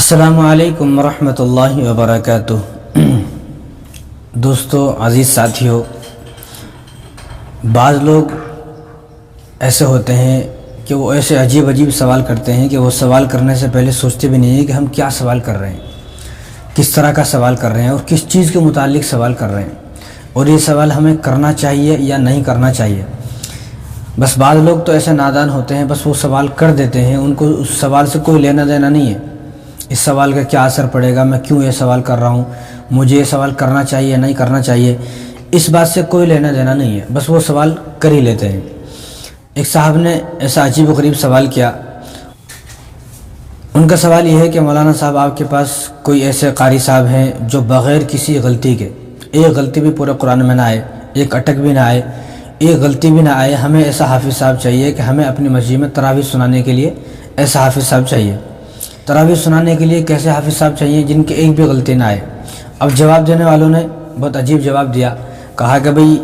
السلام علیکم ورحمۃ اللہ وبرکاتہ۔ دوستو، عزیز ساتھیو، بعض لوگ ایسے ہوتے ہیں کہ وہ ایسے عجیب سوال کرتے ہیں کہ وہ سوال کرنے سے پہلے سوچتے بھی نہیں ہیں کہ ہم کیا سوال کر رہے ہیں، کس طرح کا سوال کر رہے ہیں اور کس چیز کے متعلق سوال کر رہے ہیں، اور یہ سوال ہمیں کرنا چاہیے یا نہیں کرنا چاہیے۔ بس بعض لوگ تو ایسے نادان ہوتے ہیں، بس وہ سوال کر دیتے ہیں، ان کو اس سوال سے کوئی لینا دینا نہیں ہے۔ اس سوال کا کیا اثر پڑے گا، میں کیوں یہ سوال کر رہا ہوں، مجھے یہ سوال کرنا چاہیے نہیں کرنا چاہیے، اس بات سے کوئی لینا دینا نہیں ہے، بس وہ سوال کر ہی لیتے ہیں۔ ایک صاحب نے ایسا عجیب و غریب سوال کیا۔ ان کا سوال یہ ہے کہ مولانا صاحب، آپ کے پاس کوئی ایسے قاری صاحب ہیں جو بغیر کسی غلطی کے، ایک غلطی بھی پورے قرآن میں نہ آئے، ایک اٹک بھی نہ آئے، ایک غلطی بھی نہ آئے، ہمیں ایسا حافظ صاحب چاہیے کہ ہمیں اپنی مسجد میں تراویح سنانے کے لیے ایسا حافظ صاحب چاہیے۔ تراویح سنانے کے لیے کیسے حافظ صاحب چاہیے جن کے ایک بھی غلطی نہ آئے؟ اب جواب دینے والوں نے بہت عجیب جواب دیا، کہا کہ بھئی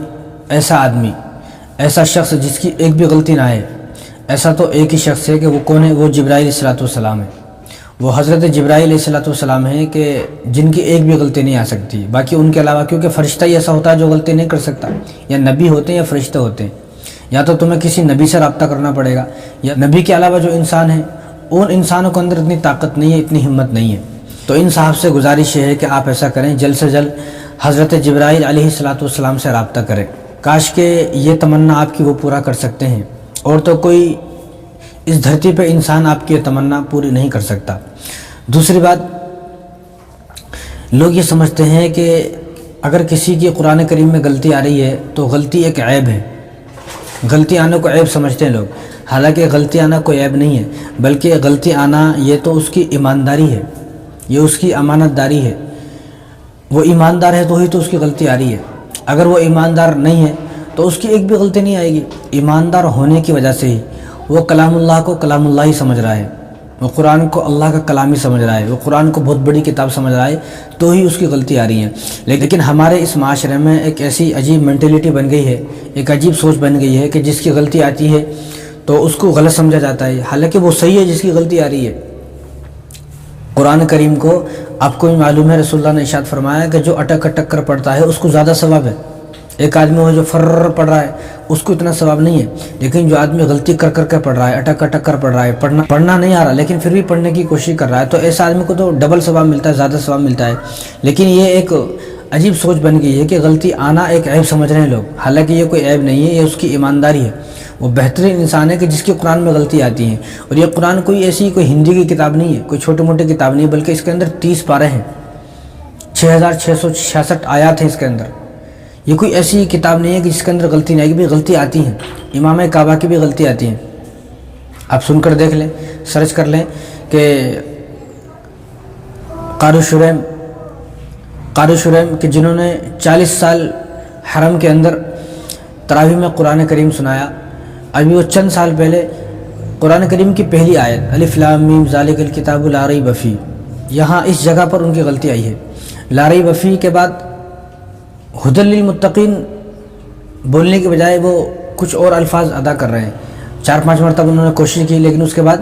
ایسا آدمی، ایسا شخص جس کی ایک بھی غلطی نہ آئے، ایسا تو ایک ہی شخص ہے کہ وہ کون ہے؟ وہ جبرائیل علیہ السلام ہے۔ وہ حضرت جبرائیل علیہ السلام ہیں کہ جن کی ایک بھی غلطی نہیں آ سکتی، باقی ان کے علاوہ، کیونکہ فرشتہ ہی ایسا ہوتا ہے جو غلطی نہیں کر سکتا، یا نبی ہوتے ہیں یا فرشتہ ہوتے ہیں، یا تو تمہیں کسی نبی سے رابطہ کرنا پڑے گا، یا نبی کے علاوہ جو انسان ہیں ان انسانوں کے اندر اتنی طاقت نہیں ہے، اتنی ہمت نہیں ہے۔ تو ان صاحب سے گزارش یہ ہے کہ آپ ایسا کریں، جلد سے جلد حضرت جبرائیل علیہ السلام سے رابطہ کریں، کاش کہ یہ تمنا آپ کی وہ پورا کر سکتے ہیں، اور تو کوئی اس دھرتی پہ انسان آپ کی یہ تمنا پوری نہیں کر سکتا۔ دوسری بات، لوگ یہ سمجھتے ہیں کہ اگر کسی کی قرآن کریم میں غلطی آ رہی ہے تو غلطی ایک عیب ہے، غلطی آنے کو عیب سمجھتے ہیں لوگ، حالانکہ غلطی آنا کوئی عیب نہیں ہے، بلکہ غلطی آنا یہ تو اس کی ایمانداری ہے، یہ اس کی امانت داری ہے۔ وہ ایماندار ہے تو ہی تو اس کی غلطی آ رہی ہے، اگر وہ ایماندار نہیں ہے تو اس کی ایک بھی غلطی نہیں آئے گی۔ ایماندار ہونے کی وجہ سے ہی وہ کلام اللہ کو کلام اللہ ہی سمجھ رہا ہے، وہ قرآن کو اللہ کا کلام ہی سمجھ رہا ہے، وہ قرآن کو بہت بڑی کتاب سمجھ رہا ہے، تو ہی اس کی غلطی آ رہی ہے۔ لیکن ہمارے اس معاشرے میں ایک ایسی عجیب مینٹلٹی بن گئی ہے، ایک عجیب سوچ بن گئی ہے کہ جس کی غلطی آتی ہے تو اس کو غلط سمجھا جاتا ہے، حالانکہ وہ صحیح ہے جس کی غلطی آ رہی ہے۔ قرآن کریم کو آپ کو بھی معلوم ہے، رسول اللہ نے ارشاد فرمایا کہ جو اٹک اٹک کر پڑھتا ہے اس کو زیادہ ثواب ہے۔ ایک آدمی وہ جو فر پڑھ رہا ہے اس کو اتنا ثواب نہیں ہے، لیکن جو آدمی غلطی کر کر کے پڑھ رہا ہے، اٹک اٹک کر پڑھ رہا ہے، پڑھنا نہیں آ رہا لیکن پھر بھی پڑھنے کی کوشش کر رہا ہے، تو ایسا آدمی کو تو ڈبل ثواب ملتا ہے، زیادہ ثواب ملتا ہے۔ لیکن یہ ایک عجیب سوچ بن گئی ہے کہ غلطی آنا ایک عیب سمجھ رہے ہیں لوگ، حالانکہ یہ کوئی عیب نہیں ہے، یہ اس کی ایمانداری ہے۔ وہ بہترین انسان ہے کہ جس کی قرآن میں غلطی آتی ہیں، اور یہ قرآن کوئی ایسی کوئی ہندی کی کتاب نہیں ہے، کوئی چھوٹی موٹی کتاب نہیں ہے، بلکہ اس کے اندر 30 پارے ہیں، 6666 آیات ہیں اس کے اندر۔ یہ کوئی ایسی کتاب نہیں ہے کہ جس کے اندر غلطی نہیں آئے گی، بھی غلطی آتی ہیں، امام کعبہ کی بھی غلطی آتی ہیں۔ آپ سن کر دیکھ لیں، سرچ کر لیں کہ قاری شریم کہ جنہوں نے 40 سال حرم کے اندر تراویح میں قرآن کریم سنایا، ابھی وہ چند سال پہلے قرآن کریم کی پہلی آیت الف لام میم ذالک الکتاب لا ریب فیہ، یہاں اس جگہ پر ان کی غلطی آئی ہے۔ لا ریب فیہ کے بعد ھدی للمتقین بولنے کے بجائے وہ کچھ اور الفاظ ادا کر رہے ہیں، 4-5 مرتبہ انہوں نے کوشش کی لیکن اس کے بعد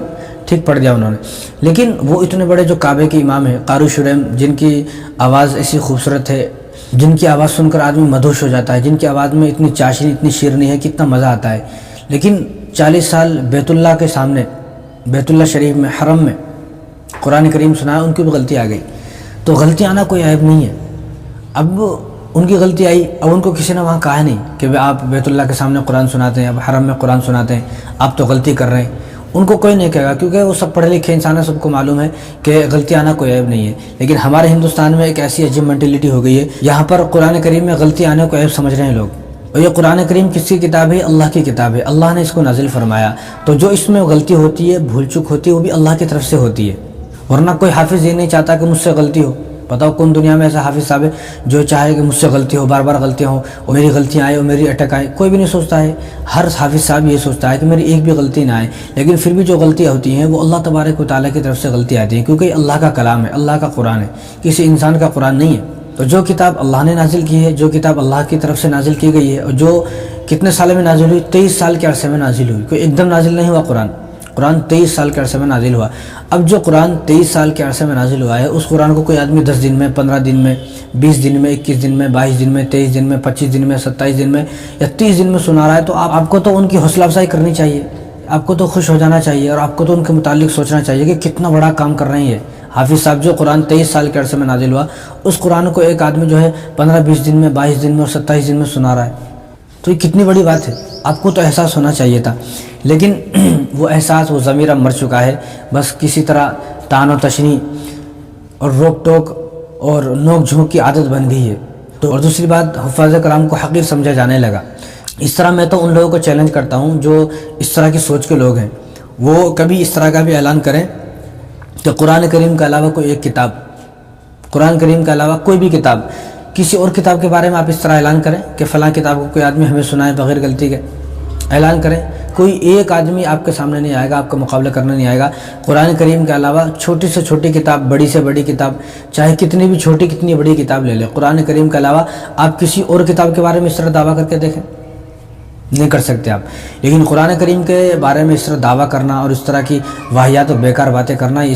ٹھیک پڑھ دیا انہوں نے۔ لیکن وہ اتنے بڑے جو کعبے کے امام ہیں قاری شریم، جن کی آواز ایسی خوبصورت ہے، جن کی آواز سن کر آدمی مدہوش ہو جاتا ہے، جن کی آواز میں اتنی چاشنی، اتنی شیرنی ہے، کتنا مزہ آتا ہے، لیکن 40 سال بیت اللہ کے سامنے، بیت اللہ شریف میں، حرم میں قرآن کریم سنایا، ان کی بھی غلطی آ گئی۔ تو غلطی آنا کوئی عیب نہیں ہے۔ اب ان کی غلطی آئی، اب ان کو کسی نے وہاں کہا نہیں کہ آپ بیت اللہ کے سامنے قرآن سناتے ہیں، اب حرم میں قرآن سناتے ہیں، آپ تو غلطی کر رہے ہیں، ان کو کوئی نہیں کہے گا، کیونکہ وہ سب پڑھے لکھے انسان ہیں، سب کو معلوم ہے کہ غلطی آنا کوئی عیب نہیں ہے۔ لیکن ہمارے ہندوستان میں ایک ایسی عجیب مینٹلٹی ہو گئی ہے، یہاں پر قرآن کریم میں غلطی آنے کو عیب سمجھ رہے ہیں لوگ، اور یہ قرآن کریم کس کی کتاب ہے؟ اللہ کی کتاب ہے، اللہ نے اس کو نازل فرمایا، تو جو اس میں غلطی ہوتی ہے، بھول چک ہوتی ہے، وہ بھی اللہ کی طرف سے ہوتی ہے، ورنہ کوئی حافظ یہ نہیں چاہتا کہ مجھ سے غلطی ہو۔ بتاؤ کون دنیا میں ایسا حافظ صاحب ہے جو چاہے کہ مجھ سے غلطی ہو، بار بار غلطیاں ہوں اور میری غلطیاں آئیں اور میری اٹک آئے؟ کوئی بھی نہیں سوچتا ہے۔ ہر حافظ صاحب یہ سوچتا ہے کہ میری ایک بھی غلطی نہ آئے، لیکن پھر بھی جو غلطیاں ہوتی ہیں وہ اللہ تبارک و تعالیٰ کی طرف سے غلطی آتی ہیں، کیونکہ یہ اللہ کا کلام ہے، اللہ کا قرآن ہے، کسی انسان کا قرآن نہیں ہے۔ تو جو کتاب اللہ نے نازل کی ہے، جو کتاب اللہ کی طرف سے نازل کی گئی ہے، اور جو کتنے سال میں نازل ہوئی؟ 23 سال کے عرصے میں نازل ہوئی، کوئی ایک دم نازل نہیں ہوا قرآن۔ قرآن 23 سال کے عرصے میں نازل ہوا۔ اب جو قرآن 23 سال کے عرصے میں نازل ہوا ہے، اس قرآن کو کوئی آدمی 10 دن میں، 15 دن میں، 20 دن میں، 21 دن میں، 22 دن میں، 23 دن میں، 25 دن میں، 27 دن میں یا 30 دن میں سنا رہا ہے، تو آپ کو تو ان کی حوصلہ افزائی کرنی چاہیے، آپ کو تو خوش ہو جانا چاہیے، اور آپ کو تو ان کے متعلق سوچنا چاہیے کہ کتنا بڑا کام کر رہے ہیں یہ حافظ صاحب۔ جو قرآن 23 سال کے عرصے میں نازل ہوا، اس قرآن کو ایک آدمی جو ہے 15-20 دن میں، 22 دن میں اور 27 دن میں سنا رہا ہے، تو یہ کتنی بڑی بات ہے۔ آپ کو تو احساس ہونا چاہیے تھا، لیکن وہ احساس، وہ ضمیر مر چکا ہے، بس کسی طرح طعن و تشنیع اور روک ٹوک اور نوک جھونک کی عادت بن گئی ہے۔ تو اور دوسری بات، حفاظ کرام کو حقیر سمجھا جانے لگا۔ اس طرح میں تو ان لوگوں کو چیلنج کرتا ہوں جو اس طرح کی سوچ کے لوگ ہیں، وہ کبھی اس طرح کا بھی اعلان کریں کہ قرآن کریم کے علاوہ کوئی ایک کتاب، قرآن کریم کے علاوہ کوئی بھی کتاب، کسی اور کتاب کے بارے میں آپ اس طرح اعلان کریں کہ فلاں کتاب کو کوئی آدمی ہمیں سنائے بغیر غلطی کے، اعلان کریں، کوئی ایک آدمی آپ کے سامنے نہیں آئے گا، آپ کا مقابلہ کرنے نہیں آئے گا۔ قرآن کریم کے علاوہ چھوٹی سے چھوٹی کتاب، بڑی سے بڑی کتاب، چاہے کتنی بھی چھوٹی کتنی بڑی کتاب لے لیں، قرآن کریم کے علاوہ آپ کسی اور کتاب کے بارے میں اس طرح دعویٰ کر کے دیکھیں، نہیں کر سکتے آپ۔ لیکن قرآن کریم کے بارے میں اس طرح دعویٰ کرنا اور اس طرح کی واہیات و بیکار باتیں کرنا، یہ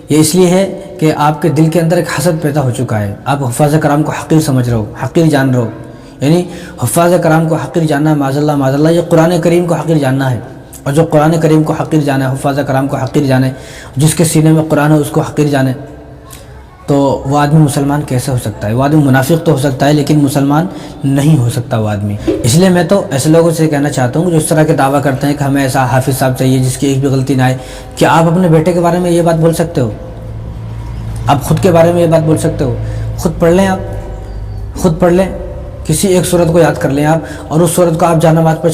اس لیے ہے کہ آپ کے دل کے اندر ایک حسد پیدا ہو چکا ہے، آپ حفاظ کرام کو حقیر سمجھ رہے ہو، حقیر جان رہے ہو، یعنی حفاظ کرام کو حقیر جاننا، معاذ اللہ یہ قرآن کریم کو حقیر جاننا ہے، اور جو قرآن کریم کو حقیر جانے، حفاظ کرام کو حقیر جانے، جس کے سینے میں قرآن ہے اس کو حقیر جانے، تو وہ آدمی مسلمان کیسے ہو سکتا ہے؟ وہ آدمی منافق تو ہو سکتا ہے لیکن مسلمان نہیں ہو سکتا وہ آدمی۔ اس لیے میں تو ایسے لوگوں سے کہنا چاہتا ہوں جو اس طرح کے دعویٰ کرتے ہیں کہ ہمیں ایسا حافظ صاحب چاہیے جس کی ایک بھی غلطی نہ آئے، کیا آپ اپنے بیٹے کے بارے میں یہ بات بول سکتے ہو؟ آپ خود کے بارے میں یہ بات بول سکتے ہو؟ خود پڑھ لیں، آپ خود پڑھ لیں، کسی ایک سورت کو یاد کر لیں آپ، اور اس سورت کو آپ جانماز پر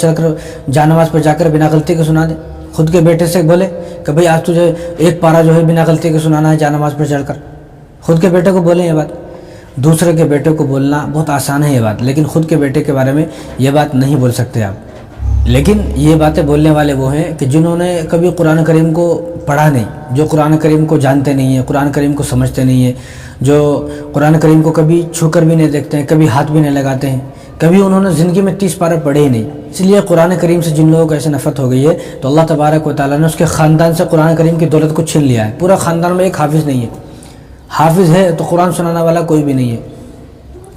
جا کر بنا غلطی کے سنا دیں۔ خود کے بیٹے سے بولے کہ بھئی آج تجھے ایک پارہ جو ہے بنا غلطی کے سنانا ہے جانماز پر چڑھ کر، خود کے بیٹے کو بولیں یہ بات۔ دوسرے کے بیٹے کو بولنا بہت آسان ہے یہ بات، لیکن خود کے بیٹے کے بارے میں یہ بات نہیں بول سکتے آپ۔ لیکن یہ باتیں بولنے والے وہ ہیں کہ جنہوں نے کبھی قرآن کریم کو پڑھا نہیں، جو قرآن کریم کو جانتے نہیں ہیں، قرآن کریم کو سمجھتے نہیں ہیں، جو قرآن کریم کو کبھی چھو کر بھی نہیں دیکھتے ہیں، کبھی ہاتھ بھی نہیں لگاتے ہیں، کبھی انہوں نے زندگی میں 30 پارے پڑھے ہی نہیں۔ اس لیے قرآن کریم سے جن لوگوں کو ایسے نفرت ہو گئی ہے تو اللہ تبارک و تعالیٰ نے اس کے خاندان سے قرآن کریم کی دولت کو چھین لیا ہے۔ پورا خاندان میں ایک حافظ نہیں ہے، حافظ ہے تو قرآن سنانے والا کوئی بھی نہیں ہے،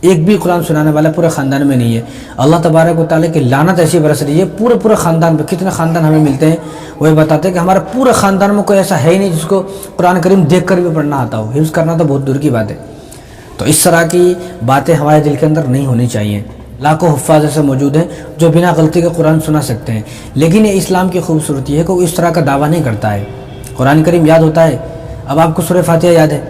ایک بھی قرآن سنانے والا پورے خاندان میں نہیں ہے۔ اللہ تبارک و تعالیٰ کی لعنت ایسی برس رہی ہے پورے خاندان پہ۔ کتنے خاندان ہمیں ملتے ہیں وہ یہ بتاتے ہیں کہ ہمارا پورے خاندان میں کوئی ایسا ہے ہی نہیں جس کو قرآن کریم دیکھ کر بھی پڑھنا آتا ہو، حفظ کرنا تو بہت دور کی بات ہے۔ تو اس طرح کی باتیں ہمارے دل کے اندر نہیں ہونی چاہیے۔ لاکھوں حفاظ ایسے موجود ہیں جو بنا غلطی کے قرآن سنا سکتے ہیں، لیکن یہ اسلام کی خوبصورتی ہے کہ وہ اس طرح کا دعویٰ نہیں کرتا ہے۔ قرآن کریم یاد ہوتا ہے، اب آپ کو سورہ فاتحہ یاد ہے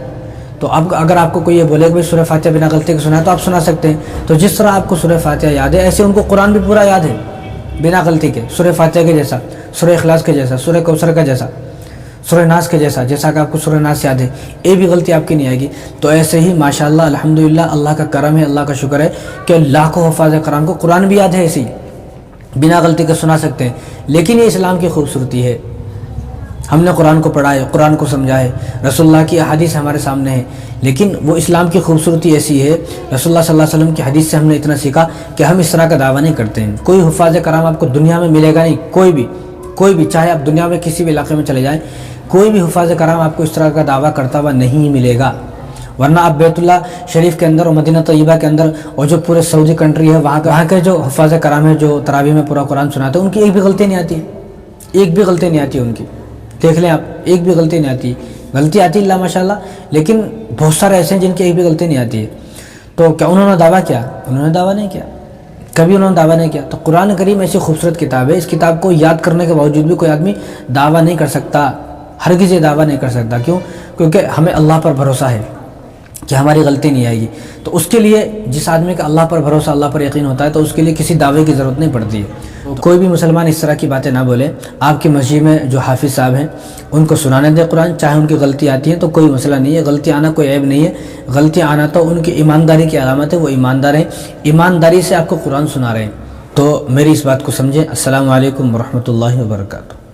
تو اب اگر آپ کو کوئی یہ بولے کہ بھائی سورہ فاتحہ بنا غلطی کے سنا ہے تو آپ سنا سکتے ہیں۔ تو جس طرح آپ کو سورہ فاتحہ یاد ہے ایسے ان کو قرآن بھی پورا یاد ہے بنا غلطی کے، سورہ فاتحہ کے جیسا، سورہ اخلاص کے جیسا، سورہ کوثر کا جیسا، سورہ ناس کے جیسا کہ آپ کو سورہ ناس یاد ہے، یہ بھی غلطی آپ کی نہیں آئے گی۔ تو ایسے ہی ماشاءاللہ الحمدللہ اللہ کا کرم ہے، اللہ کا شکر ہے کہ لاکھوں حفاظ کرام کو قرآن بھی یاد ہے، ایسے ہی بنا غلطی کے سنا سکتے ہیں۔ لیکن یہ اسلام کی خوبصورتی ہے، ہم نے قرآن کو پڑھا ہے، قرآن کو سمجھا ہے، رسول اللہ کی احادیث ہمارے سامنے ہے، لیکن وہ اسلام کی خوبصورتی ایسی ہے، رسول اللہ صلی اللہ علیہ وسلم کی حدیث سے ہم نے اتنا سیکھا کہ ہم اس طرح کا دعویٰ نہیں کرتے ہیں۔ کوئی حفاظ کرام آپ کو دنیا میں ملے گا نہیں، کوئی بھی چاہے آپ دنیا میں کسی بھی علاقے میں چلے جائیں، کوئی بھی حفاظ کرام آپ کو اس طرح کا دعویٰ کرتا ہوا نہیں ملے گا۔ ورنہ آپ بیت اللہ شریف کے اندر اور مدینہ طیبہ کے اندر اور جو پورے سعودی کنٹری ہے وہاں کے جو حفاظ کرام ہے جو تراویح میں پورا قرآن سناتے ہیں، ان کی ایک بھی غلطی نہیں آتی، ایک بھی غلطی نہیں آتی ان کی، دیکھ لیں آپ، ایک بھی غلطی نہیں آتی، غلطی آتی اللہ ماشاءاللہ، لیکن بہت سارے ایسے ہیں جن کی ایک بھی غلطی نہیں آتی ہے۔ تو کیا انہوں نے دعویٰ کیا؟ انہوں نے دعویٰ نہیں کیا، کبھی انہوں نے دعویٰ نہیں کیا۔ تو قرآن کریم ایسی خوبصورت کتاب ہے، اس کتاب کو یاد کرنے کے باوجود بھی کوئی آدمی دعویٰ نہیں کر سکتا، ہرگز یہ دعویٰ نہیں کر سکتا۔ کیوں؟ کیونکہ ہمیں اللہ پر بھروسہ ہے کہ ہماری غلطی نہیں آئے گی۔ تو اس کے لیے جس آدمی کا اللہ پر بھروسہ، اللہ پر یقین ہوتا ہے تو اس کے لیے کسی دعوے کی ضرورت نہیں پڑتی ہے۔ کوئی بھی مسلمان اس طرح کی باتیں نہ بولے۔ آپ کی مسجد میں جو حافظ صاحب ہیں ان کو سنانے دیں قرآن، چاہے ان کی غلطی آتی ہے تو کوئی مسئلہ نہیں ہے، غلطی آنا کوئی عیب نہیں ہے، غلطی آنا تو ان کی ایمانداری کی علامت ہے، وہ ایماندار ہیں، ایمانداری سے آپ کو قرآن سنا رہے ہیں۔ تو میری اس بات کو سمجھیں۔ السلام علیکم ورحمۃ اللہ وبرکاتہ۔